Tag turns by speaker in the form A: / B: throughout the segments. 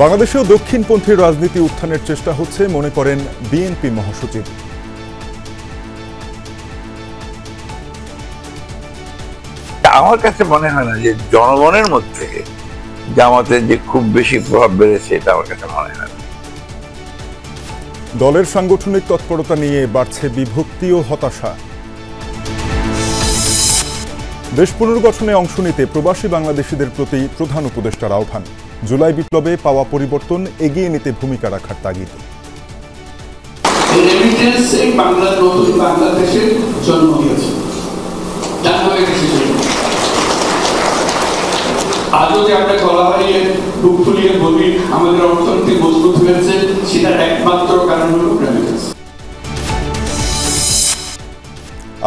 A: বাংলাদেশেও দক্ষিণপন্থী রাজনীতি উত্থানের চেষ্টা হচ্ছে মনে করেন বিএনপি মহাসচিব।
B: আমার কাছে মনে হয় না যে জনগণের মধ্যে জামাতের যে খুব বেশি প্রভাব বেড়েছে, এটা আমার কাছে মনে হয় না।
A: দলের সাংগঠনিক তৎপরতা নিয়ে বাড়ছে বিভক্তি ও হতাশা। দেশ পুনর্গঠনে অংশ নিতে প্রবাসী বাংলাদেশিদের প্রতি প্রধান উপদেষ্টার আহ্বান। জুলাই বিপ্লবে পাওয়া পরিবর্তন এগিয়ে নিতে ভূমিকা রাখার তাগিদ।
C: বাংলাদেশের জন্ম হয়েছে, আজও যে আমরা গলা হারিয়ে বুক ফুলিয়ে বলি আমাদের অর্থনীতি মজবুত হয়েছে, সেটার একমাত্র কারণ হল রেমিটেন্স।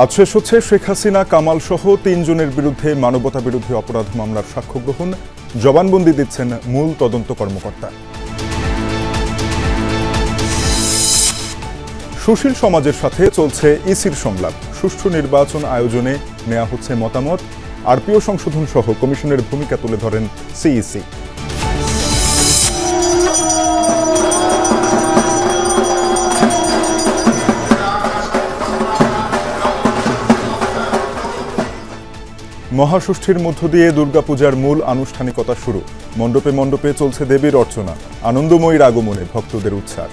A: আজ শেষ হচ্ছে শেখ হাসিনা, কামাল সহ ৩ জনের বিরুদ্ধে মানবতা বিরোধী অপরাধ মামলার সাক্ষ্য গ্রহণ। জবানবন্দি দিচ্ছেন মূল তদন্ত কর্মকর্তা। সুশীল সমাজের সাথে চলছে ইসির সংলাপ। সুষ্ঠু নির্বাচন আয়োজনে নেওয়া হচ্ছে মতামত। আরপিও সংশোধন সহ কমিশনের ভূমিকা তুলে ধরেন সিইসি। মহাষষ্ঠীর মধ্য দিয়ে দুর্গাপূজার মূল আনুষ্ঠানিকতা শুরু। মণ্ডপে মণ্ডপে চলছে দেবীর অর্চনা। আনন্দময়ীর আগমনে ভক্তদের উচ্ছ্বাস।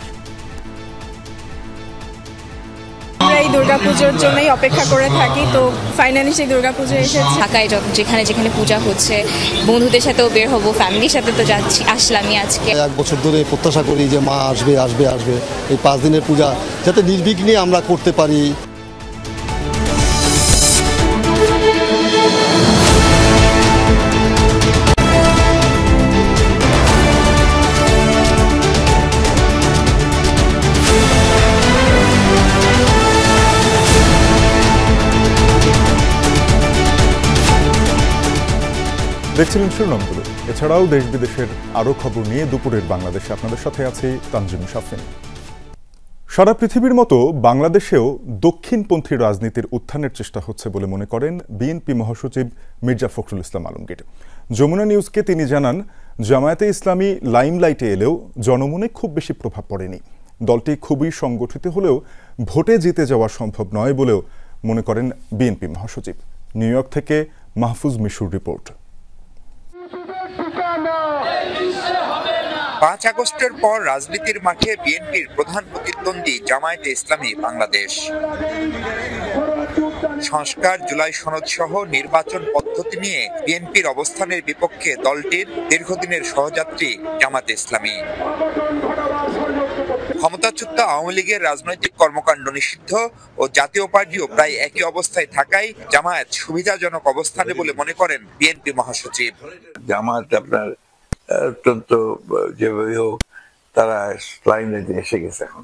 D: আমরা এই দুর্গাপুজোর জন্যই অপেক্ষা করে থাকি, তো ফাইনালি সেই দুর্গাপুজো এসেছে।
E: ঢাকায় যেখানে পূজা হচ্ছে, বন্ধুদের সাথেও বের হবো, ফ্যামিলির সাথে তো যাচ্ছি, আসলামই আজকে।
F: 1 বছর ধরে প্রত্যাশা করি যে মা আসবে আসবে আসবে, এই 5 দিনের পূজা যাতে নির্বিঘ্নে আমরা করতে পারি।
A: দেখছিলেন শিরোনামগুলো। এছাড়াও দেশ বিদেশের আরও খবর নিয়ে দুপুরের বাংলাদেশে আপনাদের সাথে আছি তানজিম শাফিন। সারা পৃথিবীর মতো বাংলাদেশেও দক্ষিণপন্থী রাজনীতির উত্থানের চেষ্টা হচ্ছে বলে মনে করেন বিএনপি মহাসচিব মির্জা ফখরুল ইসলাম আলমগীর। যমুনা নিউজকে তিনি জানান, জামায়াতে ইসলামী লাইমলাইটে এলেও জনমনে খুব বেশি প্রভাব পড়েনি। দলটি খুবই সংগঠিত হলেও ভোটে জিতে যাওয়া সম্ভব নয় বলেও মনে করেন বিএনপি মহাসচিব। নিউ ইয়র্ক থেকে মাহফুজ মিশুর রিপোর্ট।
G: 5 আগস্টের পর রাজনীতির মাঠে বিএনপির প্রধান প্রতিদ্বন্দ্বী জামায়াতে ইসলামী বাংলাদেশ। সংস্কার, জুলাই সনদ সহ নির্বাচন পদ্ধতি নিয়ে বিএনপির অবস্থানের বিপক্ষে দলটির দীর্ঘদিনের সহযাত্রী জামায়াতে ইসলামী। ক্ষমতাচ্যুত আওয়ামী লীগের রাজনৈতিক কর্মকাণ্ড নিষিদ্ধ ও জাতীয় পার্টিও প্রায় একই অবস্থায় থাকায় জামায়াত সুবিধাজনক অবস্থানে বলে মনে করেন বিএনপি মহাসচিব।
B: জামায়াত আপনার অত্যন্ত যেভাবে হোক তারা লাইমলাইটে এসে গেছে এখন,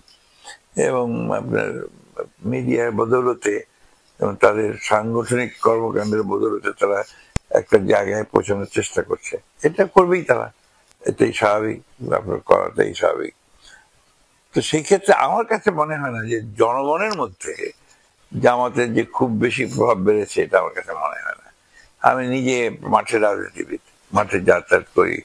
B: এবং আপনার মিডিয়ার বদৌলতে এবং তাদের সাংগঠনিক কর্মকাণ্ডের বদৌলতে তারা একটা জায়গায় পৌঁছানোর চেষ্টা করছে। এটা করবেই তারা, এটাই স্বাভাবিক, আপনার করাটাই স্বাভাবিক। তো সেই ক্ষেত্রে আমার কাছে মনে হয় না যে জনগণের মধ্যে জামাতের যে খুব বেশি প্রভাব বেড়েছে, এটা আমার কাছে মনে হয় না। আমি নিজে মাঠের রাজনীতিবিদ, মাঠে যাতায়াত করি,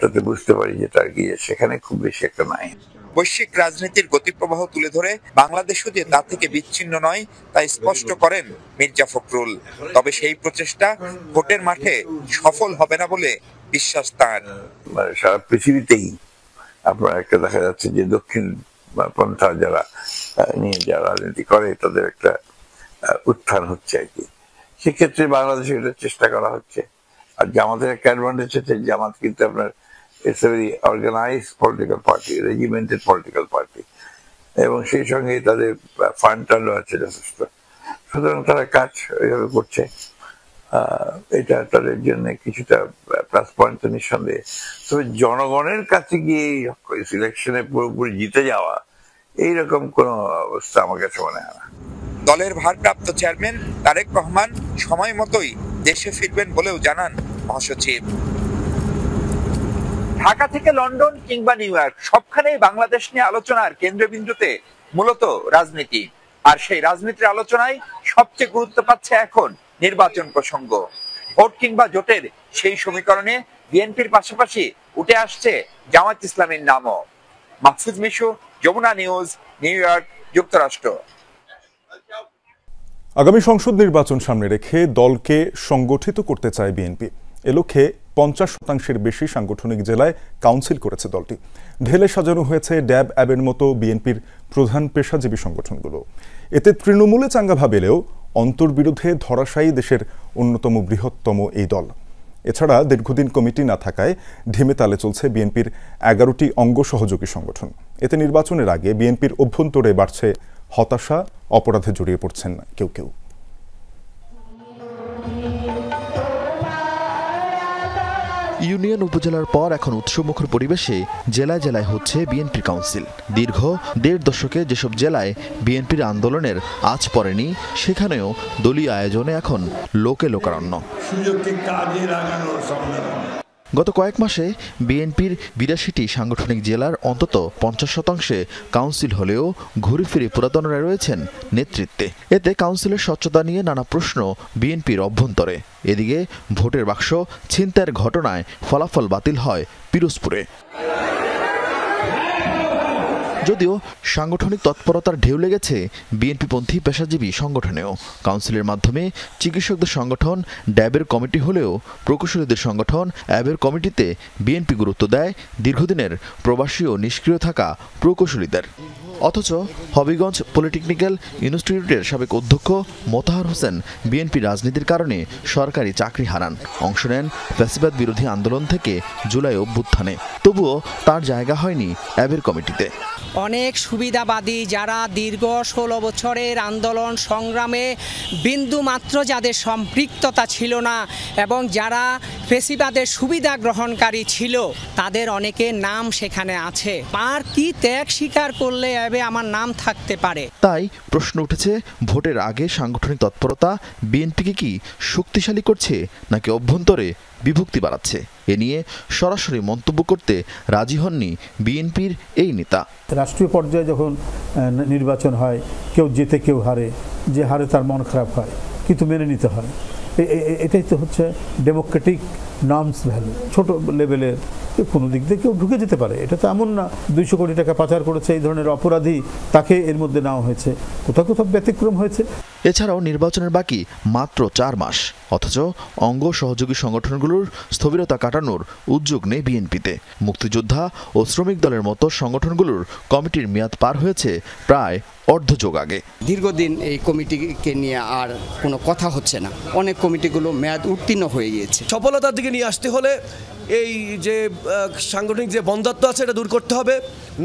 B: তাতে বুঝতে পারি যে তার গিয়ে সেখানে খুব বেশি একটা নাই।
G: বৈশ্বিক রাজনীতির গতিপ্রবাহ তুলে ধরে বাংলাদেশও যে তা থেকে বিচ্ছিন্ন নয় তা স্পষ্ট করেন মির্জা ফখরুল। তবে সেই প্রচেষ্টা ভোটের মাঠে সফল হবে না বলে বিশ্বাস তার।
B: সারা পৃথিবীতেই আপনার একটা দেখা যাচ্ছে যে দক্ষিণ পন্থা যারা নিয়ে যারা রাজনীতি করে তাদের একটা উত্থান হচ্ছে আর কি। সেক্ষেত্রে বাংলাদেশে এটা চেষ্টা করা হচ্ছে। আর জামাতের একটা অ্যাডভান্টেজ হচ্ছে, জামাত কিন্তু আপনার it's a very organized political party, regimented political party, এবং সেই সঙ্গে তাদের ফান্ড টান্ডও আছে যথেষ্ট। সুতরাং তারা কাজ ওইভাবে করছে। এটা তাদের জন্য কিছুটা প্লাস পয়েন্ট তো নিঃসন্দেহে। তবে জনগণের কাছে গিয়ে সিলেকশনে পুরোপুরি জিতে যাওয়া এইরকম কোন অবস্থা আমার কাছে মনে হয় না।
G: দলের ভারপ্রাপ্ত চেয়ারম্যান তারেক রহমান সময় মতোই দেশে ফিরবেন বলেও জানান মহাসচিব। ঢাকা থেকে লন্ডন কিংবা নিউ ইয়র্ক, সবখানেই বাংলাদেশ নিয়ে আলোচনার কেন্দ্রবিন্দুতে মূলত রাজনীতি। আর সেই রাজনীতির আলোচনায় সবচেয়ে গুরুত্ব পাচ্ছে এখন নির্বাচন প্রসঙ্গ। ভোট কিংবা জোটের সেই সমীকরণে বিএনপির পাশাপাশি উঠে আসছে জামায়াত ইসলামীর নামও। Mahfuz Mishu, Jamuna news, New York, যুক্তরাষ্ট্র।
A: আগামী সংসদ নির্বাচন সামনে রেখে দলকে সংগঠিত করতে চায় বিএনপি। এ লক্ষ্যে 50% বেশি সাংগঠনিক জেলায় কাউন্সিল করেছে দলটি। ঢেলে সাজানো হয়েছে ড্যাব অ্যাবের মতো বিএনপির প্রধান পেশাজীবী সংগঠনগুলো। এতে তৃণমূলে চাঙ্গা ভাবেলেও অন্তর্বিরোধে ধরাশায়ী দেশের অন্যতম বৃহত্তম এই দল। এছাড়া দীর্ঘদিন কমিটি না থাকায় ঢিমে তালে চলছে বিএনপির 11টি অঙ্গ সহযোগী সংগঠন। এতে নির্বাচনের আগে বিএনপির অভ্যন্তরে বাড়ছে হতাশা, অপরাধে জড়িয়ে পড়ছেন কেউ কেউ।
H: ইউনিয়ন উপজেলার পর এখন উৎসবমুখর পরিবেশে জেলায় জেলায় হচ্ছে বিএনপির কাউন্সিল। দীর্ঘ 1.5 দশকে যেসব জেলায় বিএনপির আন্দোলনের আঁচ পড়েনি, সেখানেও দলীয় আয়োজনে এখন লোকে লোকারণ্য। গত কয়েক মাসে বিএনপির 82টি সাংগঠনিক জেলার অন্তত 50% কাউন্সিল হলেও ঘুরে ফিরে পুরাতনরা রয়েছেন নেতৃত্বে। এতে কাউন্সিলের স্বচ্ছতা নিয়ে নানা প্রশ্ন বিএনপির অভ্যন্তরে। এদিকে ভোটের বাক্স ছিনতাইয়ের ঘটনায় ফলাফল বাতিল হয় পিরোজপুরে। যদিও সাংগঠনিক তৎপরতার ঢেউ লেগেছে বিএনপিপন্থী পেশাজীবী সংগঠনেও। কাউন্সিলের মাধ্যমে চিকিৎসকদের সংগঠন ড্যাবের কমিটি হলেও প্রকৌশলীদের সংগঠন অ্যাবের কমিটিতে বিএনপি গুরুত্ব দেয় দীর্ঘদিনের প্রবাসী ও নিষ্ক্রিয় থাকা প্রকৌশলীদের। অথচ হবিগঞ্জ পলিটেকনিক্যাল ইনস্টিটিউটের সাবেক অধ্যক্ষ মোতাহার হোসেন বিএনপি রাজনীতির কারণে সরকারি চাকরি হারান। অংশ নেন ফ্যাসিবাদ বিরোধী আন্দোলন থেকে জুলাই অভ্যুত্থানে। তবুও তার জায়গা হয়নি অ্যাবের কমিটিতে।
I: অনেক সুবিধাবাদী যারা দীর্ঘ 16 বছরের আন্দোলন সংগ্রামে বিন্দুমাত্র যাদের সম্পৃক্ততা ছিল না এবং যারা ফেসিবাদের সুবিধা গ্রহণকারী ছিল, তাদের অনেকের নাম সেখানে আছে। আর কি ত্যাগ স্বীকার করলে আমার নাম থাকতে পারে।
H: তাই প্রশ্ন উঠেছে, ভোটের আগে সাংগঠনিক তৎপরতা বিএনপিকে কি শক্তিশালী করছে নাকি অভ্যন্তরে বিভক্তি বাড়াচ্ছে? এ নিয়ে সরাসরি মন্তব্য করতে রাজি হননি বিএনপির এই নেতা।
J: রাষ্ট্রীয় পর্যায়ে যখন নির্বাচন হয়, কেউ জেতে কেউ হারে, যে হারে তার মন খারাপ হয়, কিন্তু মেনে নিতে হয়। এটাই তো হচ্ছে ডেমোক্রেটিক নর্মস ভ্যালু। ছোট লেভেলের কোনো দিক দিয়ে কেউ ঢুকে যেতে পারে, এটা তো এমন না 200 কোটি টাকা পাচার করেছে এই ধরনের অপরাধী তাকে এর মধ্যে নেওয়া হয়েছে, কোথাও কোথাও ব্যতিক্রম হয়েছে।
H: এছাড়াও নির্বাচনের বাকি মাত্র 4 মাস, অথচ অঙ্গ সহযোগী সংগঠনগুলোর স্থবিরতা কাটানোর উদ্যোগ নেই বিএনপিতে। মুক্তিযোদ্ধা ও শ্রমিক দলের মতো সংগঠনগুলোর কমিটির মেয়াদ পার হয়েছে প্রায় অর্ধযুগ আগে।
K: দীর্ঘদিন এই কমিটিকে নিয়ে আর কোনো কথা হচ্ছে না। অনেক কমিটিগুলো মেয়াদ উত্তীর্ণ হয়ে গিয়েছে।
L: সফলতার দিকে নিয়ে আসতে হলে এই যে সাংগঠনিক যে বন্ধাত্ব আছে এটা দূর করতে হবে,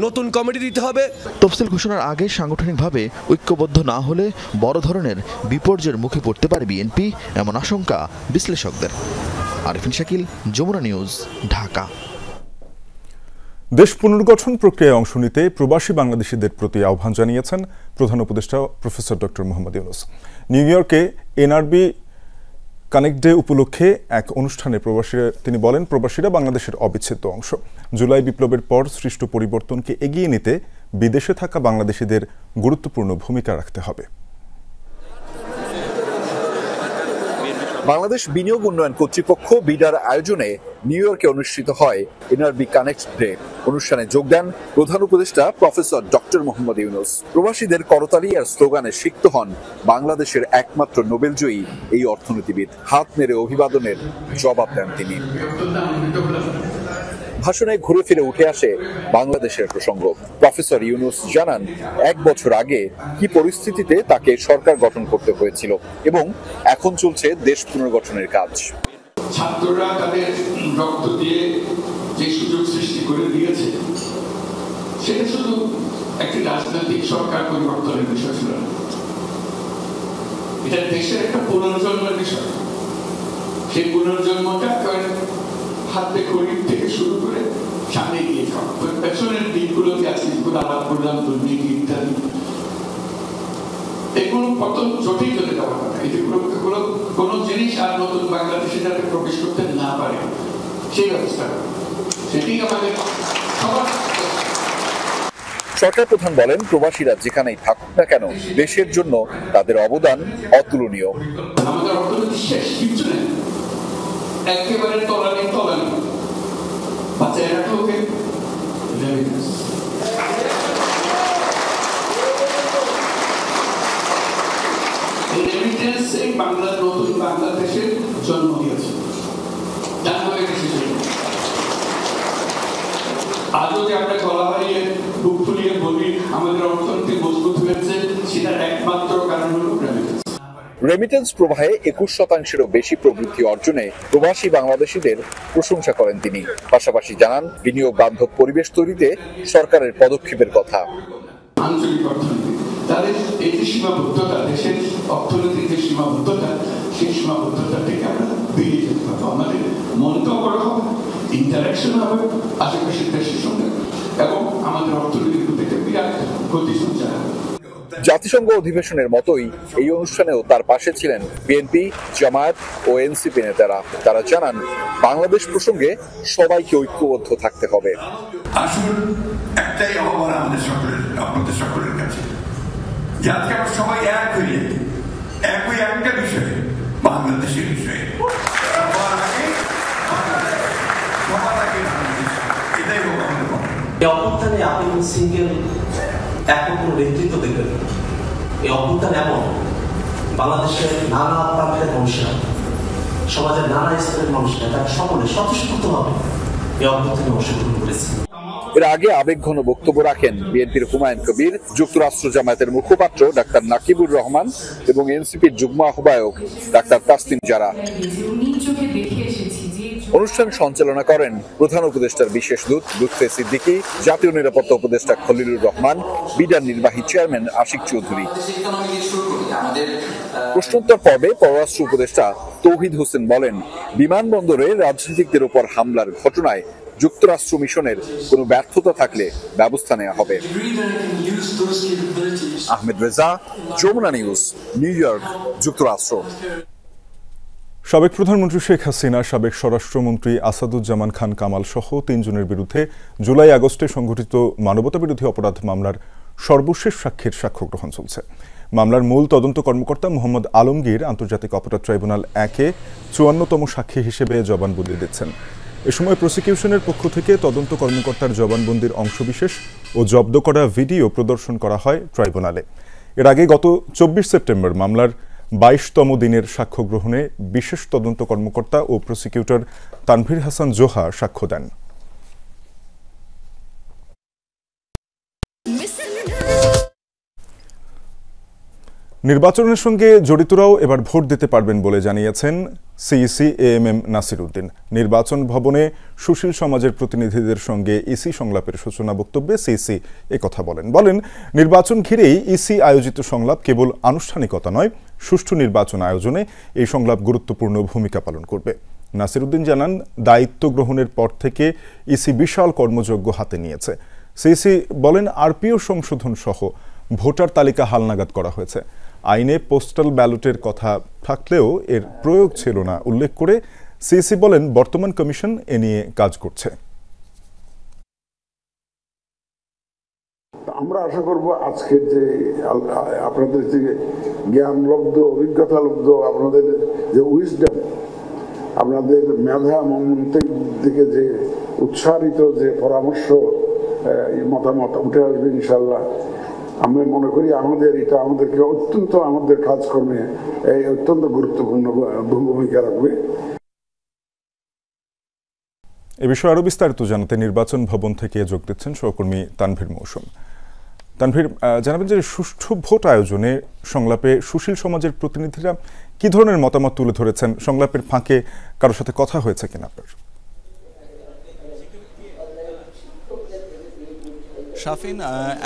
L: নতুন কমিটি দিতে হবে।
H: তফসিল ঘোষণার আগে সাংগঠনিকভাবে ঐক্যবদ্ধ না হলে বড় ধরনের বিপর্যয়ের মুখে পড়তে পারে বিএনপি, এমন আশঙ্কা বিশ্লেষকদের। আরিফিন শাকিল, যমুনা নিউজ, ঢাকা।
A: দেশ পুনর্গঠন প্রক্রিয়ায় অংশ নিতে প্রবাসী বাংলাদেশিদের প্রতি আহ্বান জানিয়েছেন প্রধান উপদেষ্টা professor doctor Mohammad Yunus. New ইয়র্কে এনআরবি কানেক্ট ডে উপলক্ষে এক অনুষ্ঠানে তিনি বলেন, প্রবাসীরা বাংলাদেশের অবিচ্ছেদ্য অংশ। জুলাই বিপ্লবের পর সৃষ্ট পরিবর্তনকে এগিয়ে নিতে বিদেশে থাকা বাংলাদেশিদের গুরুত্বপূর্ণ ভূমিকা রাখতে হবে।
M: বাংলাদেশ বিনিয়োগ উন্নয়ন কর্তৃপক্ষ বিডার আয়োজনে নিউ ইয়র্কে অনুষ্ঠিত হয় এনআরবি কানেক্ট ডে। অনুষ্ঠানে যোগ দেন প্রধান উপদেষ্টা প্রফেসর ডক্টর মোহাম্মদ ইউনূস। প্রবাসীদের করতালি আর স্লোগানে সিক্ত হন বাংলাদেশের একমাত্র নোবেলজয়ী এই অর্থনীতিবিদ। হাত নেড়ে অভিবাদনের জবাব দেন তিনি। ভাষণে ঘুরে ফিরে উঠে আসে বাংলাদেশের প্রসঙ্গ। প্রফেসর ইউনূস জানান, 1 বছর আগে কি পরিস্থিতিতে তাকে সরকার গঠন করতে হয়েছিল এবং এখন চলছে দেশ পুনর্গঠনের কাজ।
C: ছাত্ররা তাদের রক্ত দিয়ে যে সুযোগ সৃষ্টি করে দিয়েছে, সেটা শুধু একটি রাজনৈতিক সরকার পরিবর্তনের বিষয় ছিল না, এটা দেশের একটা পুনর্জন্মের বিষয়। সেই পুনর্জন্মটা হাতে খড়ির থেকে শুরু করে সামনে গিয়ে পেছনের দিকগুলো যে আছে, যেগুলো আলাপ করলাম, দুর্নীতি ইত্যাদি, এগুলো কত জটিল চলে যাওয়ার কথা। এগুলো কোনো জিনিস আর নতুন বাংলাদেশে যাতে প্রবেশ করতে না পারে সেই ব্যবস্থা, সেটি আমাদের সবার।
M: সরকার প্রধান বলেন, প্রবাসীরা যেখানেই থাকুক না কেন দেশের জন্য তাদের অবদান অতুলনীয়।
C: আমাদের অর্থনীতি শেষ, কিছু নেই, একেবারে তলানি। রেমিটেন্স। এই রেমিটেন্সে বাংলা নতুন বাংলাদেশের জন্ম দিয়েছে। আজও যে আমরা গলা বাড়িয়ে বুক ফুলিয়ে বলি আমাদের অর্থনীতি মজবুত হয়েছে, সেটার একমাত্র কারণ হলো রেমিটেন্স।
M: রেমিটেন্স প্রবাহে 21%-এরও বেশি প্রবৃদ্ধি অর্জনে প্রবাসী বাংলাদেশিদের প্রশংসা করেন তিনি। পাশাপাশি জানান বিনিয়োগ বান্ধব পরিবেশ তৈরিতে সরকারের পদক্ষেপের কথা।
C: আঞ্চলিক অর্থনীতি তাদের এই যে সীমাবদ্ধতা, দেশের অর্থনীতির যে সীমাবদ্ধতা, সেই সীমাবদ্ধতা থেকে আমরা বেরিয়ে যেতে পারবো। আমাদের মনটাও বড় হবে, ইন্টারাকশন হবে আশেপাশের দেশের সঙ্গে, এবং আমাদের অর্থনীতির প্রতি একটা বিরাট গতি সঞ্চার হবে।
M: জাতিসংঘ অধিবেশনের মতোই এই অনুষ্ঠানেও তার পাশে ছিলেন বিএনপি, জামায়াত ও এনসিপি নেতারা। তারা জানান বাংলাদেশ প্রসঙ্গে সবাইকে ঐক্যবদ্ধ থাকতে হবে।
N: আসল একটাই আহ্বান আমাদের সকলের, আপনাদের সকলের কাছে, যে আজকে আমরা সবাই এক হয়ে একই একটা বিষয়ে, বাংলাদেশের বিষয়ে এটাই হোক আমাদের কথা।
O: এই অভ্যুত্থানে আপনি সিঙ্গেল একক কোনো নেতৃত্ব দেখবেন। এই অভ্যুত্থান এমন বাংলাদেশের নানা প্রান্তের মানুষেরা, সমাজের নানা স্তরের মানুষেরা তারা সকলে স্বতঃস্ফূর্তভাবে এই অভ্যুত্থানে অংশগ্রহণ করেছে।
M: এর আগে আবেগঘন বক্তব্য রাখেন বিএনপির হুমায়ুন কবির, যুক্তরাষ্ট্র জামায়াতের মুখপাত্র ডাক্তার নাকিবুর রহমান এবং এনসিপির যুগ্ম আহ্বায়ক ডাক্তার তাসনিম জারা। অনুষ্ঠান সঞ্চালনা করেন প্রধান উপদেষ্টার বিশেষ দূত লুৎফে সিদ্দিকী, জাতীয় নিরাপত্তা উপদেষ্টা খলিলুর রহমান, বিডার নির্বাহী চেয়ারম্যান আশিক চৌধুরী। প্রশ্নোত্তর পর্বে পররাষ্ট্র উপদেষ্টা তৌহিদ হোসেন বলেন, বিমানবন্দরে রাজনীতিকদের উপর হামলার ঘটনায় যুক্তরাষ্ট্র মিশনের কোনো ব্যর্থতা থাকলে ব্যবস্থা নেওয়া হবে। Ahmed Reza, Jamuna news, New York, যুক্তরাষ্ট্র।
A: সাবেক প্রধানমন্ত্রী শেখ হাসিনা, সাবেক স্বরাষ্ট্রমন্ত্রী আসাদুজ্জামান খান কামাল সহ 3 জনের বিরুদ্ধে জুলাই আগস্টে সংঘটিত মানবতাবিরোধী অপরাধ মামলার সর্বশেষ সাক্ষীর সাক্ষ্য গ্রহণ চলছে। মামলার মূল তদন্ত কর্মকর্তা মোহাম্মদ আলমগীর আন্তর্জাতিক অপরাধ ট্রাইব্যুনাল 1-এ 54তম সাক্ষী হিসেবে জবানবন্দি দিচ্ছেন। এ সময় প্রসিকিউশনের পক্ষ থেকে তদন্ত কর্মকর্তার জবানবন্দির অংশবিশেষ ও জব্দ করা ভিডিও প্রদর্শন করা হয় ট্রাইব্যুনালে। এর আগে গত 24 সেপ্টেম্বর মামলার 22তম দিনের সাক্ষ্য গ্রহণে বিশেষ তদন্ত কর্মকর্তা ও প্রসিকিউটর তানভীর হাসান জোহা সাক্ষ্য দেন। নির্বাচনের সঙ্গে জড়িতরাও এবার ভোট দিতে পারবেন বলে জানিয়েছেন সিইসি এএমএম নাসির উদ্দিন। নির্বাচন ভবনে সুশীল সমাজের প্রতিনিধিদের সঙ্গে ইসি সংলাপের সূচনা বক্তব্যে সিইসি একথা বলেন, নির্বাচন ঘিরেই ইসি আয়োজিত সংলাপ কেবল আনুষ্ঠানিকতা নয়, সুষ্ঠু নির্বাচন আয়োজনে এই সংলাপ গুরুত্বপূর্ণ ভূমিকা পালন করবে। নাসির উদ্দিন জানান, দায়িত্ব গ্রহণের পর থেকে ইসি বিশাল কর্মযজ্ঞ হাতে নিয়েছে। সিইসি বলেন, আরপিও সংশোধন সহ ভোটার তালিকা হালনাগাদ করা হয়েছে। আইনে পোস্টাল ব্যালটের কথা থাকলেও এর প্রয়োগ ছিল না উল্লেখ করে সিইসি বলেন, বর্তমান কমিশন এ নিয়ে কাজ করছে।
P: আমরা আশা করব আজকের যে আপনাদের যে জ্ঞানলব্ধ, অভিজ্ঞতালব্ধ, আপনাদের যে উইজডম, আপনাদের মেধা মন্ত্রের দিকে যে উৎসাহিত যে পরামর্শ, মতামত উঠে আসবে ইনশাল্লাহ। আমরা মনে করি এটা আমাদেরকে অত্যন্ত, আমাদের কাজকর্মে এই অত্যন্ত গুরুত্বপূর্ণ ভূমিকা রাখবে।
A: এ বিষয়ে আরো বিস্তারিত জানাতে নির্বাচন ভবন থেকে যোগ দিচ্ছেন সহকর্মী তানভীর মৌসুম। তানভীর, জানাবেন যে সুষ্ঠু ভোট আয়োজনে সংলাপে সুশীল সমাজের প্রতিনিধিরা কি ধরনের মতামত তুলে ধরেছেন? সংলাপের ফাঁকে কারোর সাথে কথা হয়েছে কিনা আপনার?
Q: শাফিন,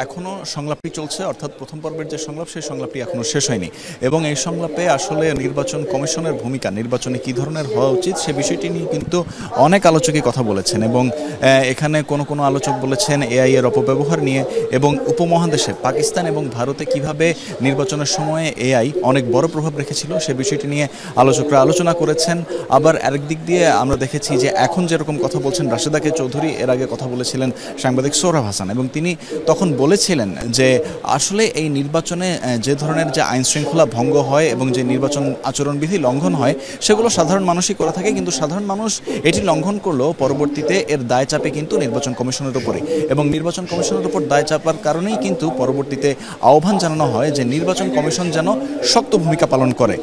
Q: এখনও সংলাপটি চলছে, অর্থাৎ প্রথম পর্বের যে সংলাপ সেই সংলাপটি এখনও শেষ হয়নি এবং এই সংলাপে আসলে নির্বাচন কমিশনের ভূমিকা, নির্বাচনে কী ধরনের হওয়া উচিত সে বিষয়টি নিয়ে কিন্তু অনেক আলোচকই কথা বলেছেন এবং এখানে কোনো আলোচক বলেছেন এআই এর অপব্যবহার নিয়ে এবং উপমহাদেশে পাকিস্তান এবং ভারতে কিভাবে নির্বাচনের সময়ে এআই অনেক বড় প্রভাব রেখেছিল সে বিষয়টি নিয়ে আলোচকরা আলোচনা করেছেন। আবার আরেক দিক দিয়ে আমরা দেখেছি যে এখন যেরকম কথা বলছেন রাশেদা কে চৌধুরী, এর আগে কথা বলেছিলেন সাংবাদিক সোহরাব হাসান এবং তিনি তিনি তখন বলেছিলেন যে আসলে এই নির্বাচনে যে ধরনের যে আইন শৃঙ্খলা ভঙ্গ হয় এবং যে নির্বাচন আচরণবিধি লঙ্ঘন হয় সেগুলো সাধারণ মানুষই করে থাকে, কিন্তু সাধারণ মানুষ এটি লঙ্ঘন করলেও পরবর্তীতে এর দায় চাপে কিন্তু নির্বাচন কমিশনের উপরে, এবং নির্বাচন কমিশনের উপর দায় চাপার কারণেই কিন্তু পরবর্তীতে আহ্বান জানানো হয় যে নির্বাচন কমিশন যেন শক্ত ভূমিকা পালন করে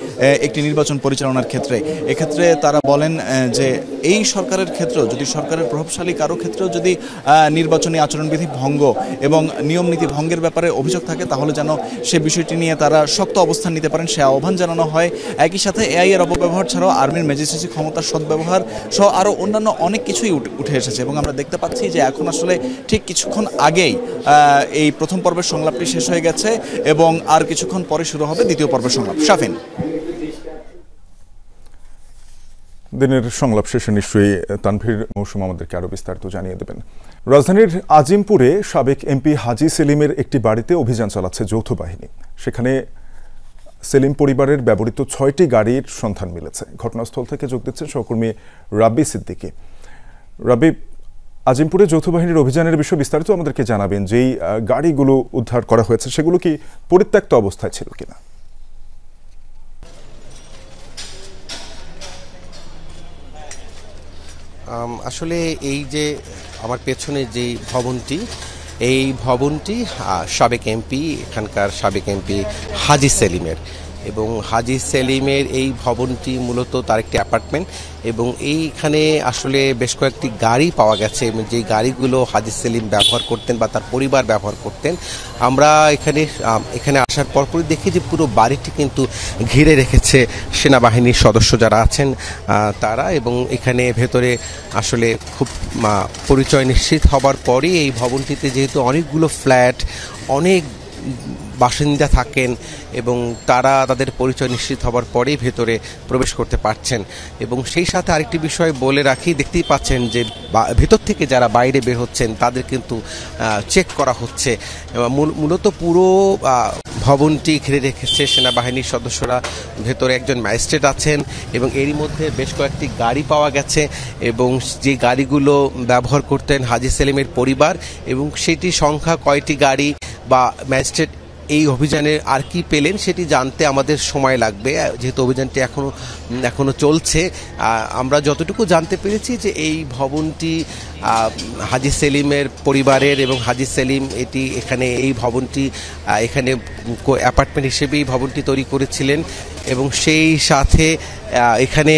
Q: একটি নির্বাচন পরিচালনার ক্ষেত্রে। এক্ষেত্রে তারা বলেন যে এই সরকারের ক্ষেত্রেও যদি সরকারের প্রভাবশালী কারো ক্ষেত্রেও যদি নির্বাচনী আচরণবিধি ভঙ্গ এবং নিয়মনীতি ভঙ্গের ব্যাপারে অভিযোগ থাকে তাহলে যেন সে বিষয়টি নিয়ে তারা শক্ত অবস্থান নিতে পারেন সে আহ্বান জানানো হয়। একই সাথে এআই এর অপব্যবহার ছাড়াও আর্মির ম্যাজিস্ট্রেসি ক্ষমতার সদ্ব্যবহার সহ আরও অন্যান্য অনেক কিছুই উঠে এসেছে, এবং আমরা দেখতে পাচ্ছি যে এখন আসলে ঠিক কিছুক্ষণ আগেই এই প্রথম পর্বের সংলাপটি শেষ হয়ে গেছে এবং আর কিছুক্ষণ পরে শুরু হবে দ্বিতীয় পর্বের সংলাপ। শাফিন,
A: দিনের সংলাপ শেষে নিশ্চয়ই তানভীর মৌসুম আমাদেরকে আরও বিস্তারিত জানিয়ে দেবেন। রাজধানীর আজিমপুরে সাবেক এমপি হাজি সেলিমের একটি বাড়িতে অভিযান চালাচ্ছে যৌথ বাহিনী। সেখানে সেলিম পরিবারের ব্যবহৃত 6টি গাড়ির সন্ধান মিলেছে। ঘটনাস্থল থেকে যোগ দিচ্ছেন সহকর্মী রাব্বি সিদ্দিকী। রাব্বি, আজিমপুরে যৌথ বাহিনীর অভিযানের বিষয়ে বিস্তারিত আমাদেরকে জানাবেন। যেই গাড়িগুলো উদ্ধার করা হয়েছে সেগুলো কি পরিত্যক্ত অবস্থায় ছিল কিনা?
R: আসলে এই যে আমার পেছনে যে ভবনটি, এই ভবনটি সাবেক এমপি, এখানকার সাবেক এমপি হাজি সেলিমের, এবং হাজি সেলিমের এই ভবনটি মূলত তার একটি অ্যাপার্টমেন্ট, এবং এইখানে আসলে বেশ কয়েকটি গাড়ি পাওয়া গেছে যে গাড়িগুলো হাজি সেলিম ব্যবহার করতেন বা তার পরিবার ব্যবহার করতেন। আমরা এখানে আসার পরপরই দেখি যে পুরো বাড়িটি কিন্তু ঘিরে রেখেছে সেনাবাহিনীর সদস্য যারা আছেন তারা, এবং এখানে ভেতরে আসলে খুব পরিচয় নিশ্চিত হবার পরই এই ভবনটিতে যেহেতু অনেকগুলো ফ্ল্যাট, অনেক বাসিন্দা থাকেন এবং তারা তাদের পরিচয় নিশ্চিত হবার পরেই ভেতরে প্রবেশ করতে পারছেন। এবং সেই সাথে আরেকটি বিষয় বলে রাখি, দেখতেই পাচ্ছেন যে ভেতর থেকে যারা বাইরে বের হচ্ছেন তাদের কিন্তু চেক করা হচ্ছে। মূলত পুরো ভবনটি ঘিরে রেখেছে সেনাবাহিনীর সদস্যরা। ভেতরে একজন ম্যাজিস্ট্রেট আছেন এবং এরই মধ্যে বেশ কয়েকটি গাড়ি পাওয়া গেছে, এবং যে গাড়িগুলো ব্যবহার করতেন হাজি সেলিমের পরিবার, এবং সেটি সংখ্যা কয়টি গাড়ি বা ম্যাজিস্ট্রেট এই অভিযানে আর কি পেলেন সেটি জানতে আমাদের সময় লাগবে, যেহেতু অভিযানটি এখনো চলছে। আমরা যতটুকু জানতে পেরেছি যে এই ভবনটি হাজি সেলিমের পরিবারের, এবং হাজি সেলিম এখানে এই ভবনটি এখানে অ্যাপার্টমেন্ট হিসেবে এই ভবনটি তৈরি করেছিলেন। এবং সেই সাথে এখানে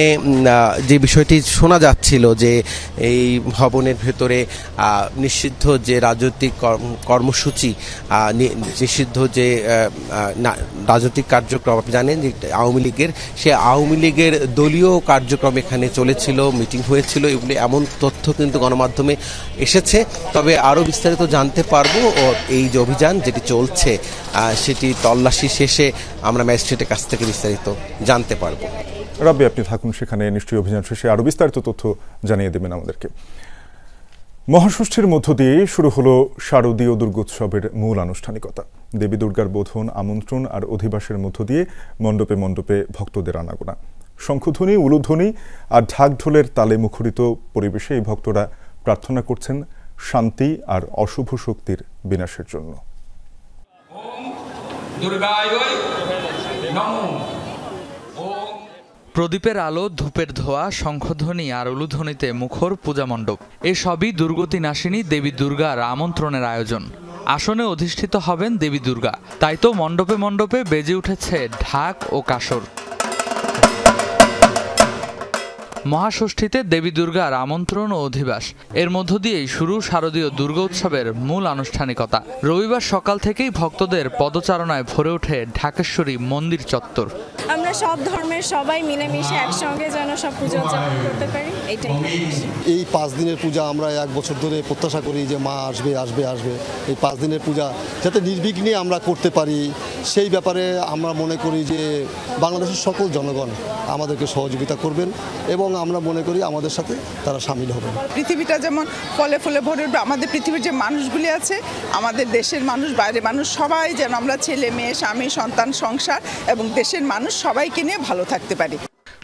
R: যে বিষয়টি শোনা যাচ্ছিল যে এই ভবনের ভেতরে নিষিদ্ধ যে রাজনৈতিক কর্মসূচি, নিষিদ্ধ যে রাজনৈতিক কার্যক্রম, আপনি জানেন যে আওয়ামী লীগের, সে আওয়ামী লীগের দলীয় কার্যক্রম এখানে চলেছিল, মিটিং হয়েছিল, এগুলি এমন তথ্য কিন্তু গণমাধ্যমে এসেছে। তবে আরও বিস্তারিত জানতে পারবো এই যে অভিযান যেটি চলছে সেটি তল্লাশি শেষে আমরা ম্যাজিস্ট্রেটের কাছ থেকে বিস্তারিত জানতে পারবো।
A: রাব্বি, আপনি থাকুন সেখানে, নিশ্চয়ই অভিযান শেষে আরও বিস্তারিত তথ্য জানিয়ে দেবেন আমাদেরকে। মহাষষ্ঠীর মধ্য দিয়ে শুরু হলো শারদীয় দুর্গোৎসবের মূল আনুষ্ঠানিকতা। দেবী দুর্গার বোধন, আমন্ত্রণ আর অধিবাসের মধ্য দিয়ে মণ্ডপে মণ্ডপে ভক্তদের আনাগোনা। শঙ্খধ্বনি, উলুধ্বনি আর ঢাক ঢোলের তালে মুখরিত পরিবেশে এই ভক্তরা প্রার্থনা করছেন শান্তি আর অশুভ শক্তির বিনাশের জন্য।
S: প্রদীপের আলো, ধূপের ধোয়া, শঙ্খধ্বনি আর উলুধ্বনিতে মুখর পূজা মণ্ডপ, এসবই দুর্গতি নাশিনী দেবী দুর্গার আমন্ত্রণের আয়োজন। আসনে অধিষ্ঠিত হবেন দেবী দুর্গা, তাই তো মণ্ডপে মণ্ডপে বেজে উঠেছে ঢাক ও কাসর। মহাষষ্ঠীতে দেবী দুর্গার আমন্ত্রণ ও অধিবাস, এর মধ্য দিয়েই শুরু শারদীয় দুর্গোৎসবের মূল আনুষ্ঠানিকতা। রবিবার সকাল থেকেই ভক্তদের পদচারণায় ভরে ওঠে ঢাকেশ্বরী মন্দির চত্বর।
D: আমরা সব ধর্মের সবাই মিলেমিশে একসঙ্গে যেন সব পুজো উদযাপন করতে পারি, এটাই।
F: এই 5 দিনের পূজা আমরা 1 বছর ধরে প্রত্যাশা করি যে মা আসবে আসবে আসবে। এই 5 দিনের পূজা যাতে নির্বিঘ্নে আমরা করতে পারি, সেই ব্যাপারে আমরা মনে করি যে বাংলাদেশের সকল জনগণ আমাদেরকে সহযোগিতা করবেন, এবং আমরা মনে করি আমাদের সাথে তারা সামিল হবেন।
T: পৃথিবীটা যেমন ফলে ফলে ভরে উঠবে, আমাদের পৃথিবীর যে মানুষগুলি আছে, আমাদের দেশের মানুষ, বাইরের মানুষ, সবাই যেন আমরা ছেলে মেয়ে, স্বামী, সন্তান, সংসার এবং দেশের মানুষ সবাইকে নিয়ে ভালো থাকতে পারি।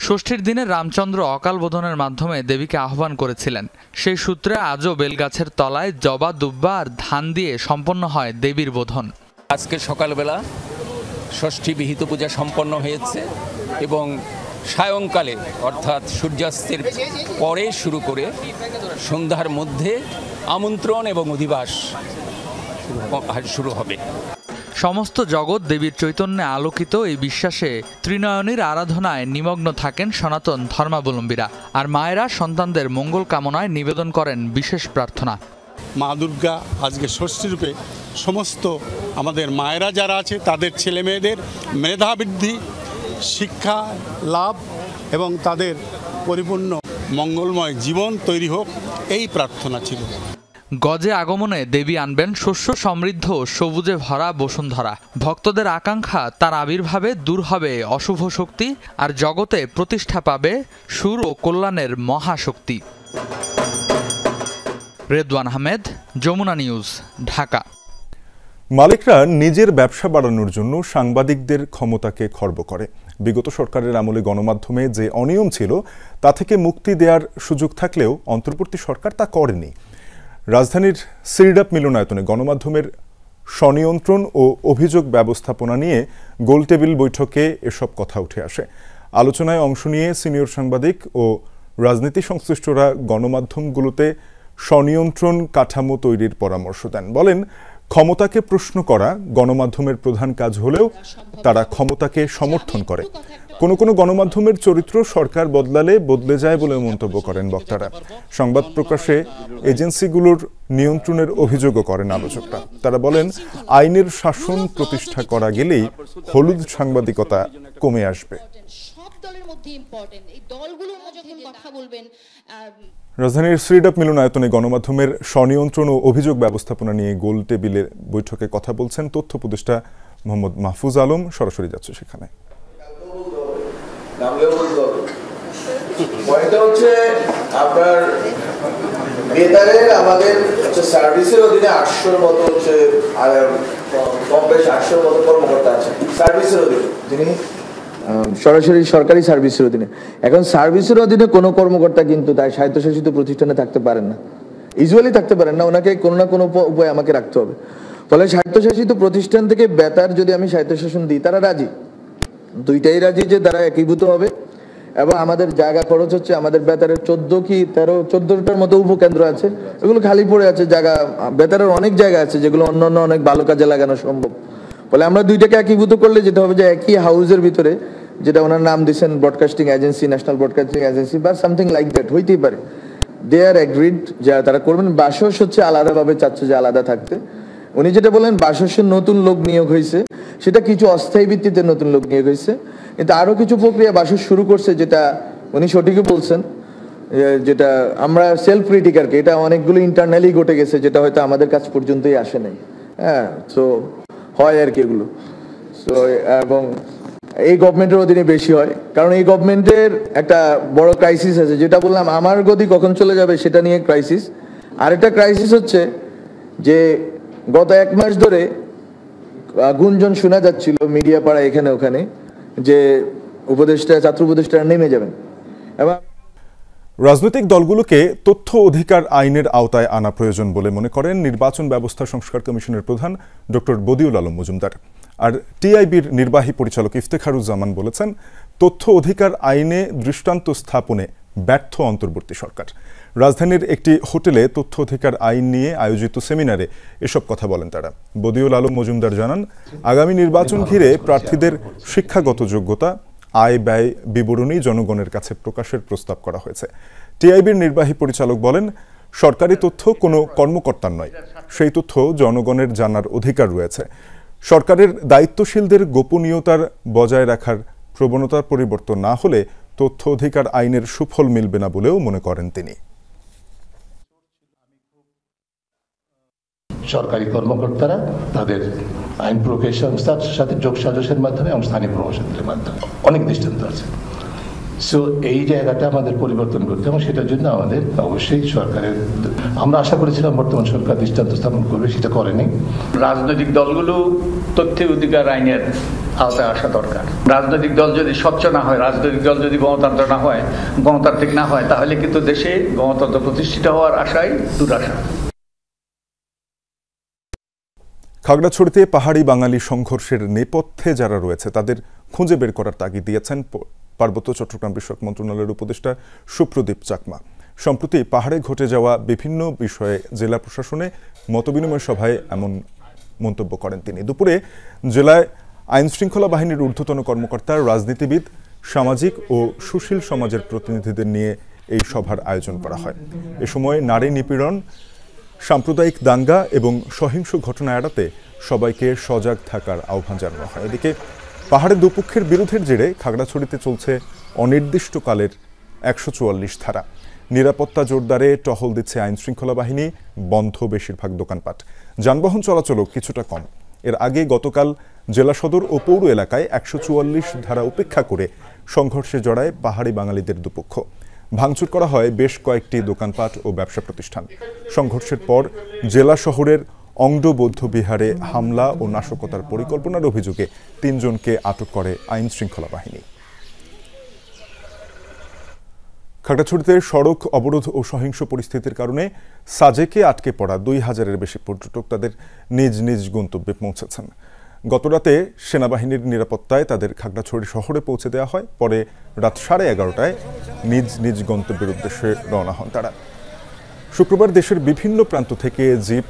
S: ষষ্ঠীর দিনে রামচন্দ্র অকাল বোধনের মাধ্যমে দেবীকে আহ্বান করেছিলেন। সেই সূত্রে আজও বেলগাছের তলায় জবা, দুব্বা আর ধান দিয়ে সম্পন্ন হয় দেবীর বোধন।
U: আজকে সকালবেলা ষষ্ঠী বিহিত পূজা সম্পন্ন হয়েছে এবং সায়ংকালে অর্থাৎ সূর্যাস্তের পরে শুরু করে সন্ধ্যার মধ্যে আমন্ত্রণ এবং অধিবাস শুরু হবে।
S: সমস্ত জগৎ দেবীর চৈতন্যে আলোকিত এই বিশ্বাসে ত্রিনয়নীর আরাধনায় নিমগ্ন থাকেন সনাতন ধর্মাবলম্বীরা। আর মায়েরা সন্তানদের মঙ্গল কামনায় নিবেদন করেন বিশেষ প্রার্থনা।
V: মা দুর্গা আজকে ষষ্ঠী রূপে সমস্ত আমাদের মায়েরা যারা আছে তাদের ছেলে মেয়েদের মেধাবৃদ্ধি, শিক্ষা লাভ এবং তাদের পরিপূর্ণ মঙ্গলময় জীবন তৈরি হোক, এই প্রার্থনা ছিল।
S: গজে আগমনে দেবী আনবেন শস্য সমৃদ্ধ সবুজে ভরা বসুন্ধরা। ভক্তদের আকাঙ্ক্ষা তার আবির্ভাবে দূর হবে অশুভ শক্তি, আর জগতে প্রতিষ্ঠা পাবে সুর ও কল্যাণের মহাশক্তি। রেদওয়ান আহমেদ, যমুনা নিউজ, ঢাকা।
A: মালিকরা নিজের ব্যবসা বাড়ানোর জন্য সাংবাদিকদের ক্ষমতাকে খর্ব করে। বিগত সরকারের আমলে গণমাধ্যমে যে অনিয়ম ছিল তা থেকে মুক্তি দেওয়ার সুযোগ থাকলেও অন্তর্বর্তী সরকার তা করেনি। রাজধানীর সিরডাপ মিলনায়তনে গণমাধ্যমের স্বনিয়ন্ত্রণ ও অভিযোগ ব্যবস্থাপনা নিয়ে গোলটেবিল বৈঠকে এসব কথা উঠে আসে। আলোচনায় অংশ নিয়ে সিনিয়র সাংবাদিক ও রাজনীতি সংশ্লিষ্টরা গণমাধ্যমগুলোতে স্বনিয়ন্ত্রণ কাঠামো তৈরির পরামর্শ দেন। বলেন, ক্ষমতাকে প্রশ্ন করা গণমাধ্যমের প্রধান কাজ হলেও তারা ক্ষমতাকে সমর্থন করে। কোনো কোনো গণমাধ্যমের চরিত্র সরকার বদলালে বদলে যায় বলে মন্তব্য করেন বক্তারা। সংবাদ প্রকাশে এজেন্সিগুলোর নিয়ন্ত্রণের অভিযোগও করেন আলোচকরা। তারা বলেন, আইনের শাসন প্রতিষ্ঠা করা গেলেই হলুদ সাংবাদিকতা কমে আসবে। রাজধানীর শ্রীডাপ মিলনায়তনে গণমাধ্যমের স্বনিয়ন্ত্রণ ও অভিযোগ ব্যবস্থাপনা নিয়ে গোল টেবিলের বৈঠকে কথা বলছেন তথ্য উপদেষ্টা মোহাম্মদ মাহফুজ আলম। সরাসরি যাচ্ছে সেখানে।
W: আপনার বেতারের আমাদের সার্ভিসের অধীনে 800-র মতো কম বেশ 800-র মতো কর্মকর্তা আছে সার্ভিসের অধীনে, যিনি সরাসরি সরকারি সার্ভিসের অধীনে। এখন সার্ভিসের অধীনে কোনো কর্মকর্তা কিন্তু তাই স্বায়ত্তশাসিত প্রতিষ্ঠানে থাকতে পারেন না, ইউজুয়ালি থাকতে পারেন না, ওনাকে কোনো না কোনো উপায় আমাকে রাখতে হবে। ফলে স্বায়ত্তশাসিত প্রতিষ্ঠান থেকে বেতার যদি আমি স্বায়ত্তশাসন দিই, তারা রাজি, দুইটাই রাজি যে তারা একীভূত হবে। এবং আমাদের জায়গা খরচ হচ্ছে, আমাদের বেতারের 14টার মতো উপকেন্দ্র আছে, এগুলো খালি পড়ে আছে জায়গা। বেতারের অনেক জায়গা আছে যেগুলো অন্য অনেক ভালো কাজে লাগানো সম্ভব। ফলে আমরা দুইটাকে একীভূত করলে যেটা হবে যে একই হাউসের ভিতরে, যেটা ওনার নাম দিয়েছেন broadcasting agency, national broadcasting agency বা সামথিং লাইক দ্যাট, হইতেই পারে। দে আর এগ্রিড যা তারা করবেন। বাসস হচ্ছে আলাদাভাবে চাচ্ছে যে আলাদা থাকতে। উনি যেটা বলেন বাসসের নতুন লোক নিয়োগ হয়েছে, সেটা কিছু অস্থায়ী ভিত্তিতে নতুন লোক নিয়োগ হয়েছে, কিন্তু আরো কিছু প্রক্রিয়া বাসস শুরু করছে, যেটা উনি সঠিকই বলছেন, যেটা আমরা সেলফ ক্রিটিক আর কি, এটা অনেকগুলো ইন্টারনালি ঘটে গেছে, যেটা হয়তো আমাদের কাছ পর্যন্তই আসে নাই। হ্যাঁ, সো হয় আর কি এগুলো। সো এবং এই গভর্নমেন্টের অধীনে বেশি হয়, কারণ এই গভর্নমেন্টের একটা বড় ক্রাইসিস আছে, যেটা বললাম আমার গদি কখন চলে যাবে সেটা নিয়ে ক্রাইসিস। আর একটা ক্রাইসিস হচ্ছে যে গত 1 মাস ধরে গুঞ্জন শোনা যাচ্ছিল মিডিয়া পাড়া এখানে ওখানে যে ছাত্র উপদেষ্টারা নেমে যাবেন। এবং
A: রাজনৈতিক দলগুলোকে তথ্য অধিকার আইনের আওতায় আনা প্রয়োজন বলে মনে করেন নির্বাচন ব্যবস্থা সংস্কার কমিশনের প্রধান ডক্টর বদিউল আলম মজুমদার। আর টিআইবির নির্বাহী পরিচালক ইফতেখারুজ্জামান বলেছেন, তথ্য অধিকার আইনে দৃষ্টান্ত স্থাপনে ব্যর্থ অন্তর্বর্তী সরকার। রাজধানীর একটি হোটেলে তথ্য অধিকার আইন নিয়ে আয়োজিত সেমিনারে এসব কথা বলেন তারা। বদিউল আলম মজুমদার জানান, আগামী নির্বাচন ঘিরে প্রার্থীদের শিক্ষাগত যোগ্যতা, আয় ব্যয় বিবরণী জনগণের কাছে প্রকাশের প্রস্তাব করা হয়েছে। টিআইবির নির্বাহী পরিচালক বলেন, সরকারি তথ্য কোনো কর্মকর্তার নয়, সেই তথ্য জনগণের জানার অধিকার রয়েছে। সরকারের দায়িত্বশীলদের গোপনীয়তার বজায় রাখার প্রবণতার পরিবর্তন না হলে তথ্য অধিকার আইনের সুফল মিলবে না বলেও মনে করেন তিনি।
X: সরকারি কর্মকর্তারা তাদের আইন প্রয়োগের সংস্থার সাথে যোগসাজশের মাধ্যমে এবং স্থানীয় প্রশাসনের মাধ্যমে অনেক দৃষ্টান্ত আছে। সো এই জায়গাটা আমাদের পরিবর্তন করতে এবং সেটার জন্য আমাদের অবশ্যই সরকারের, আমরা আশা করেছিলাম বর্তমান সরকার দৃষ্টান্ত স্থাপন করবে, সেটা করেনি।
B: রাজনৈতিক দলগুলো তথ্য অধিকার আইনের আওতায় আসা দরকার। রাজনৈতিক দল যদি স্বচ্ছ না হয়, রাজনৈতিক দল যদি গণতন্ত্র না হয়, গণতান্ত্রিক না হয়, তাহলে কিন্তু দেশে গণতন্ত্র প্রতিষ্ঠিত হওয়ার আশাই দুরাশা।
A: খাগড়াছড়িতে পাহাড়ি বাঙালি সংঘর্ষের নেপথ্যে যারা রয়েছে তাদের খুঁজে বের করার তাগিদ দিয়েছেন পার্বত্য চট্টগ্রাম বিষয়ক মন্ত্রণালয়ের উপদেষ্টা সুপ্রদীপ চাকমা। সম্প্রতি পাহাড়ে ঘটে যাওয়া বিভিন্ন বিষয়ে জেলা প্রশাসনে মতবিনিময় সভায় এমন মন্তব্য করেন তিনি। দুপুরে জেলায় আইনশৃঙ্খলা বাহিনীর ঊর্ধ্বতন কর্মকর্তা, রাজনীতিবিদ, সামাজিক ও সুশীল সমাজের প্রতিনিধিদের নিয়ে এই সভার আয়োজন করা হয়। এ সময় নারী নিপীড়ন, সাম্প্রদায়িক দাঙ্গা এবং সহিংস ঘটনা এড়াতে সবাইকে সজাগ থাকার আহ্বান জানানো হয়। এদিকে পাহাড়ের দুপক্ষের বিরোধের জেরে খাগড়াছড়িতে চলছে অনির্দিষ্টকালের ১৪৪ ধারা। নিরাপত্তা জোরদারে টহল দিচ্ছে আইনশৃঙ্খলা বাহিনী, বন্ধ বেশিরভাগ দোকানপাট, যানবাহন চলাচলও কিছুটা কম। এর আগে গতকাল জেলা সদর ও পৌর এলাকায় ১৪৪ ধারা উপেক্ষা করে সংঘর্ষে জড়ায় পাহাড়ি বাঙালিদের দুপক্ষ। ভাঙচুর করা হয় বেশ কয়েকটি দোকানপাট ও ব্যবসা প্রতিষ্ঠান। সংঘর্ষের পর জেলা শহরের অংড বৌদ্ধ বিহারে হামলা ও নাশকতার পরিকল্পনার অভিযোগে ৩ জনকে আটক করে আইনশৃঙ্খলা বাহিনী। খাগড়াছড়িতে সড়ক অবরোধ ও সহিংস পরিস্থিতির কারণে সাজেকে আটকে পড়া ২,০০০-এর বেশি পর্যটক তাদের নিজ নিজ গন্তব্যে পৌঁছেছেন। গতরাতে সেনাবাহিনীর নিরাপত্তায় তাদের খাগড়াছড়ি শহরে পৌঁছে দেওয়া হয়। পরে রাত 11:30টায় নিজ নিজ গন্তব্যের উদ্দেশ্যে রওনা হন তারা। শুক্রবার দেশের বিভিন্ন প্রান্ত থেকে জিপ,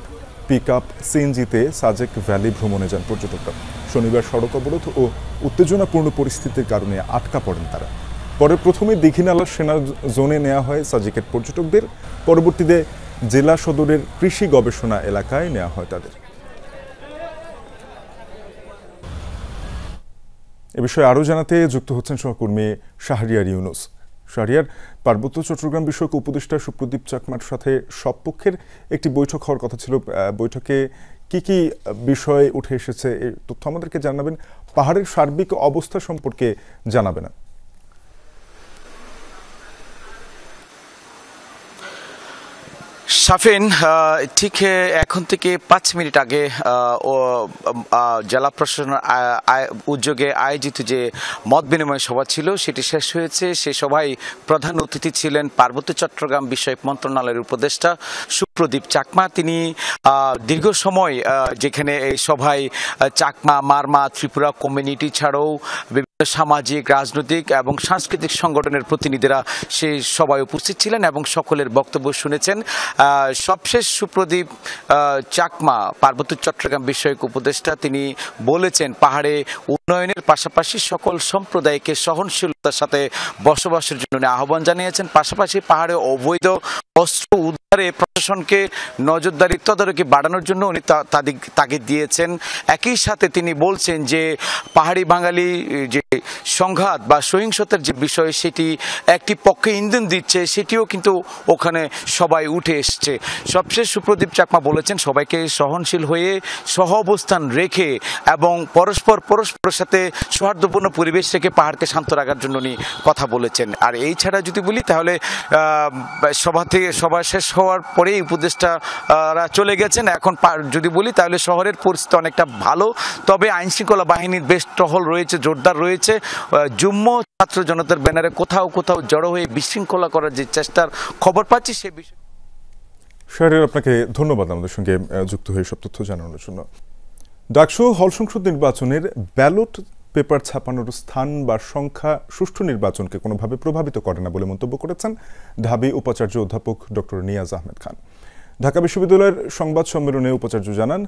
A: পিকআপ, সিএনজিতে সাজেক ভ্যালি ভ্রমণে যান পর্যটকরা। শনিবার সড়ক অবরোধ ও উত্তেজনাপূর্ণ পরিস্থিতির কারণে আটকা পড়েন তারা। পরে প্রথমে দীঘিনালা সেনা জোনে নেওয়া হয় সাজেকের পর্যটকদের, পরবর্তীতে জেলা সদরের কৃষি গবেষণা এলাকায় নেওয়া হয় তাদের। এ বিষয়ে আরও জানাতে যুক্ত হচ্ছেন সহকর্মী শাহরিয়ার ইউনুস। শাহরিয়ার, পার্বত্য চট্টগ্রাম বিষয়ক উপদেষ্টা সুপ্রদীপ চাকমার সাথে সব পক্ষের একটি বৈঠক হওয়ার কথা ছিল। বৈঠকে কি কি বিষয় উঠে এসেছে এই তথ্য আমাদেরকে জানাবেন, পাহাড়ের সার্বিক অবস্থা সম্পর্কে জানাবেন।
E: শাফিন, ঠিক এখন থেকে 5 মিনিট আগে জেলা প্রশাসনের উদ্যোগে আয়োজিত যে মত বিনিময় সভা ছিল সেটি শেষ হয়েছে। সে সভায় প্রধান অতিথি ছিলেন পার্বত্য চট্টগ্রাম বিষয়ক মন্ত্রণালয়ের উপদেষ্টা সুপ্রদীপ চাকমা। তিনি দীর্ঘ সময় যেখানে এই সভায় চাকমা, মারমা, ত্রিপুরা কমিউনিটি ছাড়াও বিভিন্ন সামাজিক, রাজনৈতিক এবং সাংস্কৃতিক সংগঠনের প্রতিনিধিরা সেই সভায় উপস্থিত ছিলেন এবং সকলের বক্তব্য শুনেছেন। সবশেষ সুপ্রদীপ চাকমা, পার্বত্য চট্টগ্রাম বিষয়ক উপদেষ্টা, তিনি বলেছেন পাহাড়ে উন্নয়নের পাশাপাশি সকল সম্প্রদায়কে সহনশীলতার সাথে বসবাসের জন্য আহ্বান জানিয়েছেন। পাশাপাশি পাহাড়ে অবৈধ অস্ত্র উদ্ধারে প্রশাসনকে নজরদারি তদারকি বাড়ানোর জন্য উনি তাগিদ দিয়েছেন। একই সাথে তিনি বলছেন যে পাহাড়ি বাঙালি যে সংঘাত বা সহিংসতার যে বিষয় সেটি একটি পক্ষে ইন্ধন দিচ্ছে, সেটিও কিন্তু ওখানে সবাই উঠে এসছে। সবশেষ সুপ্রদীপ চাকমা বলেছেন সবাইকে সহনশীল হয়ে সহ অবস্থান রেখে এবং পরস্পরের সাথে সৌহার্দ্যপূর্ণ পরিবেশ রেখে পাহাড়কে শান্ত রাখার জন্য উনি কথা বলেছেন। আর এই ছাড়া যদি বলি তাহলে সভা শেষ হওয়ার পরেই উপদেষ্টারা চলে গেছেন। এখন যদি বলি তাহলে শহরের পরিস্থিতি অনেকটা ভালো, তবে আইনশৃঙ্খলা বাহিনীর বেশ টহল রয়েছে, জোরদার রয়েছে। যুগ্ম ছাত্র জনতার ব্যানারে কোথাও জড়ো হয়ে বিশৃঙ্খলা করার যে চেষ্টার খবর পাচ্ছি সে বিষয়ে।
A: শাহরিয়ার, আপনাকে ধন্যবাদ আমাদের সঙ্গে যুক্ত হয়ে সব তথ্য জানানোর জন্য। ডাকসু হল সংসদ নির্বাচনের ব্যালট পেপার ছাপানোর স্থান বা সংখ্যা সুষ্ঠু নির্বাচনকে কোনোভাবে প্রভাবিত করে না বলে মন্তব্য করেছেন ঢাবি উপাচার্য অধ্যাপক ডক্টর নিয়াজ আহমেদ খান। ঢাকা বিশ্ববিদ্যালয়ের সংবাদ সম্মেলনে উপাচার্য জানান,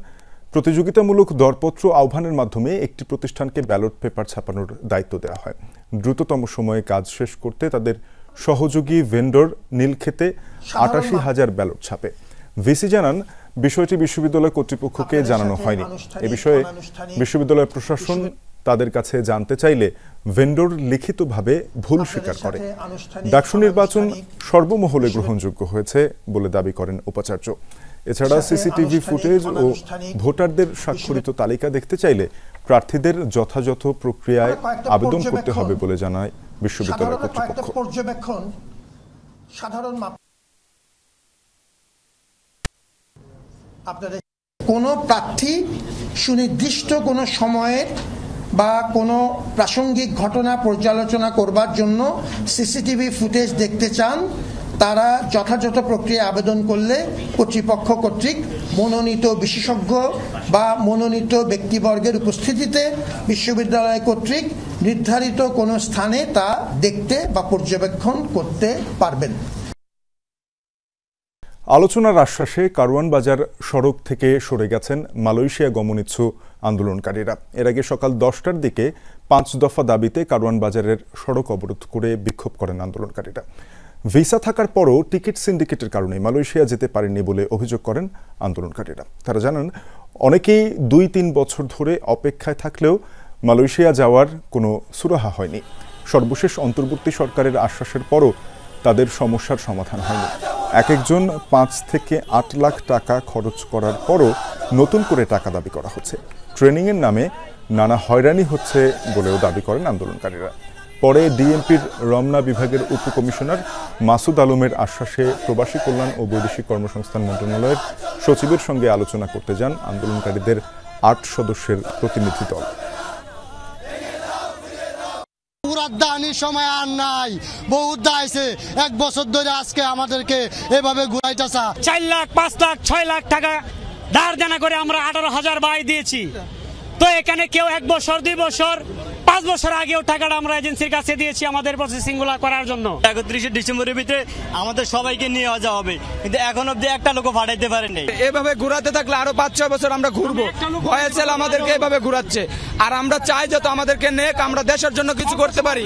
A: প্রতিযোগিতামূলক দরপত্র আহ্বানের মাধ্যমে একটি প্রতিষ্ঠানকে ব্যালট পেপার ছাপানোর দায়িত্ব দেওয়া হয়। দ্রুততম সময়ে কাজ শেষ করতে তাদের সহযোগী ভেন্ডর নীলক্ষেতে ৮৮,০০০ ব্যালট ছাপে। ভিসি জানান, বিষয়টি বিশ্ববিদ্যালয় কর্তৃপক্ষকে জানানো হয়নি। এ বিষয়ে বিশ্ববিদ্যালয় প্রশাসন তাদের কাছে জানতে চাইলে ভেন্ডর লিখিতভাবে ভুল স্বীকার করে। ডাকসু নির্বাচন সর্বমহলে গ্রহণযোগ্য হয়েছে বলে দাবি করেন উপাচার্য। এছাড়া সিসিটিভি ফুটেজ ও ভোটারদের স্বাক্ষরিত তালিকা দেখতে চাইলে প্রার্থীদের যথাযথ প্রক্রিয়ায় আবেদন করতে হবে বলে জানায় বিশ্ববিদ্যালয় কর্তৃপক্ষ।
G: পর্যবেক্ষণ সাধারণ আপনাদের কোনো প্রার্থী সুনির্দিষ্ট কোনো সময়ের বা কোনো প্রাসঙ্গিক ঘটনা পর্যালোচনা করবার জন্য সিসিটিভি ফুটেজ দেখতে চান, তারা যথাযথ প্রক্রিয়া আবেদন করলে কর্তৃপক্ষ কর্তৃক মনোনীত বিশেষজ্ঞ বা মনোনীত ব্যক্তিবর্গের উপস্থিতিতে বিশ্ববিদ্যালয় কর্তৃক নির্ধারিত কোনো স্থানে তা দেখতে বা পর্যবেক্ষণ করতে পারবেন।
A: আলোচনার আশ্বাসে কারওয়ান বাজার সড়ক থেকে সরে গেছেন মালয়েশিয়া গমনিচ্ছু আন্দোলনকারীরা। এর আগে সকাল 10টার দিকে 5 দফা দাবিতে কারওয়ান বাজারের সড়ক অবরোধ করে বিক্ষোভ করেন আন্দোলনকারীরা। ভিসা থাকার পরও টিকিট সিন্ডিকেটের কারণে মালয়েশিয়া যেতে পারেননি বলে অভিযোগ করেন আন্দোলনকারীরা। তারা জানান, অনেকেই 2-3 বছর ধরে অপেক্ষায় থাকলেও মালয়েশিয়া যাওয়ার কোনো সুরাহা হয়নি। সর্বশেষ অন্তর্বর্তী সরকারের আশ্বাসের পরও তাদের সমস্যার সমাধান হয়নি। এক একজন 5 থেকে 8 লাখ টাকা খরচ করার পরও নতুন করে টাকা দাবি করা হচ্ছে। ট্রেনিংয়ের নামে নানা হয়রানি হচ্ছে বলেও দাবি করেন আন্দোলনকারীরা। পরে ডিএমপির রমনা বিভাগের উপকমিশনার মাসুদ আলমের আশ্বাসে প্রবাসী কল্যাণ ও বৈদেশিক কর্মসংস্থান মন্ত্রণালয়ের সচিবের সঙ্গে আলোচনা করতে যান আন্দোলনকারীদের 8 সদস্যের প্রতিনিধি দল।
I: সময় আর নাই, বহুত দাইছে, 1 বছর ধরে আজকে আমাদেরকে এভাবে ঘুরাইতেছে।
J: 4 লাখ 5 লাখ 6 লাখ টাকা ধার দেনা করে আমরা 18,000 বাই দিয়েছি। তো এখানে কেউ 1 বছর 2 বছর 5 বছর আগেও টাকাটা আমরা এজেন্সির কাছে দিয়েছি আমাদের প্রসেসিং গুলা করার জন্য। 31 ডিসেম্বরের ভিতরে আমাদের সবাইকে নিয়ে যাওয়া হবে, কিন্তু এখন অব্দি একটা লোকও পাঠাইতে পারেনি।
K: এভাবে ঘুরাতে থাকলে আরো 5-6 বছর আমরা ঘুরবো। ভয়েসেল আমাদেরকে এভাবে ঘুরাচ্ছে, আর আমরা চাই যত আমাদেরকে নেক, আমরা দেশের জন্য কিছু করতে পারি।